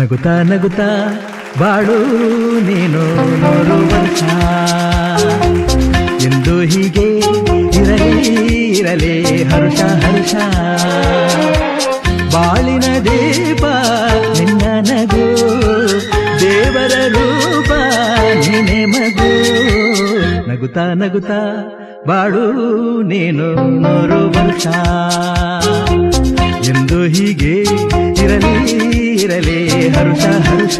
ನಗುತ್ತಾ ನಗುತ್ತಾ ಬಾಳು ನೀನು 100 ವರ್ಷ ಎಂದು ಹೀಗೆ ಇರಲಿ ಹರುಷ ಹರುಷ ಬಾಳಿನ ದೀಪ ನಿನ್ನ ನಗು ದೇವರ ರೂಪ ನೀನೆ ಮಗು ನಗುತ್ತಾ ನಗುತ್ತಾ ಬಾಳು ನೀನು 100 ವರ್ಷ ಎಂದು ಹೀಗೆ ಇರಲಿ ಹರುಷ ಹರುಷ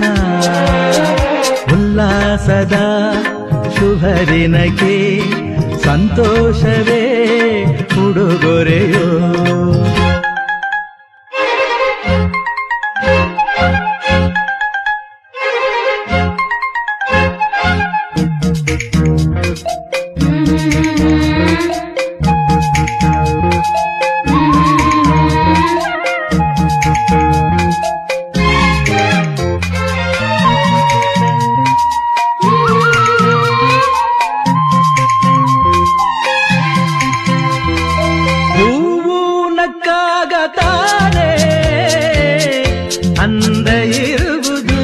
ಉಲ್ಲಾಸದ ಶುಭ ದಿನಕ್ಕೆ ಸಂತೋಷವೇ ಉಡುಗೊರೆಯೋ ತಾನೆ ಅಂದ ಇರುವುದು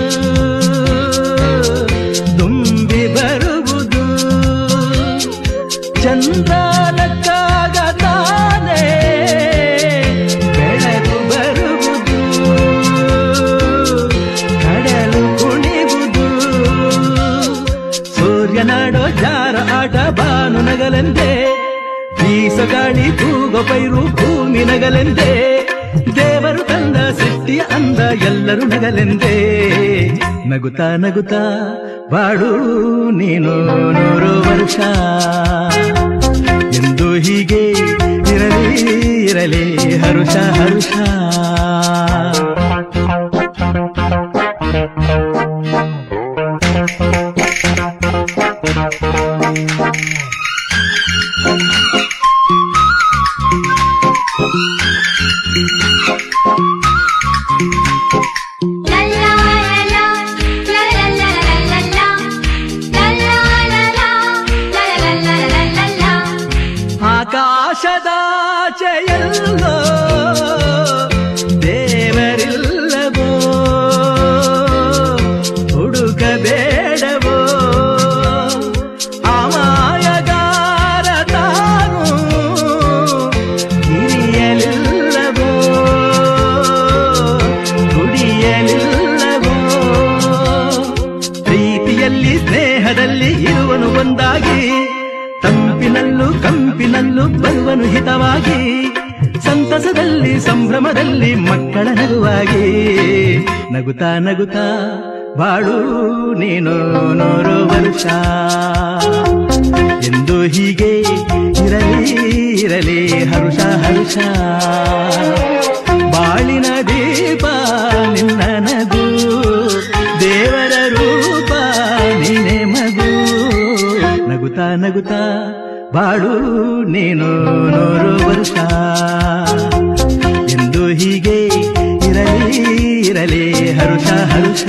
ತುಂಬಿ ಬರುವುದು ಚಂದ್ರನಕ್ಕಾಗ ತಾನೆ ಬೆಳಕು ಬರುವುದು ಕಡಲು ಕುಣಿವುದು ಸೂರ್ಯನಾಡೋ ಜಾರ ಆಟ ಬಾನು ನಗಲೆಂದೇ ಬೀಸ ಗಾಳಿ ತೂಗೋ ಪೈರು ಭೂಮಿ ನಗಲೆಂದೇ ದೇವರು ತಂದ ಸೃಷ್ಟಿಯ ಅಂದ ಎಲ್ಲರೂ ನಗಲೆಂದೇ ನಗುತ್ತಾ ನಗುತ್ತಾ ಬಾಳು ನೀನು 100 ವರ್ಷ ಎಂದು ಹೀಗೆ ಇರಲಿ ಹರುಷ ಹರುಷ ಆಕಾಶದಾಚೆಯಲ್ಲೋ ದೇವರಿಲ್ಲವೋ ಹುಡುಕಬೇಡವೋ ಅಮಾಯಗಾರ ತಾನು ಹಿರಿಯಲಿಲ್ಲವೋ ಕುಡಿಯಲಿಲ್ಲವೋ ಪ್ರೀತಿಯಲ್ಲಿ ಸ್ನೇಹದಲ್ಲಿ ಇರುವನು ಒಂದಾಗಿ ತಂಪಿನಲ್ಲೂ ಕಂಪಿನಲ್ಲೂ ಬರುವನು ಹಿತವಾಗಿ ಸಂತಸದಲ್ಲಿ ಸಂಭ್ರಮದಲ್ಲಿ ಮಕ್ಕಳ ನಗುವಾಗಿ ನಗುತ್ತಾ ನಗುತ್ತಾ ಬಾಳು ನೀನು 100 ವರ್ಷ ಎಂದು ಹೀಗೆ ಇರಲಿ ಹರುಷ ಹರುಷ ಬಾಳಿನ ದೀಪ ನಿನ್ನ ನಗು ದೇವರ ರೂಪ ನೀನೆ ಮಗು ನಗುತ್ತಾ ನಗುತ್ತಾ ಬಾಳು ನೀನು 100 ವರ್ಷ ಎಂದು ಹೀಗೆ ಇರಲಿ ಹರುಷ ಹರುಷ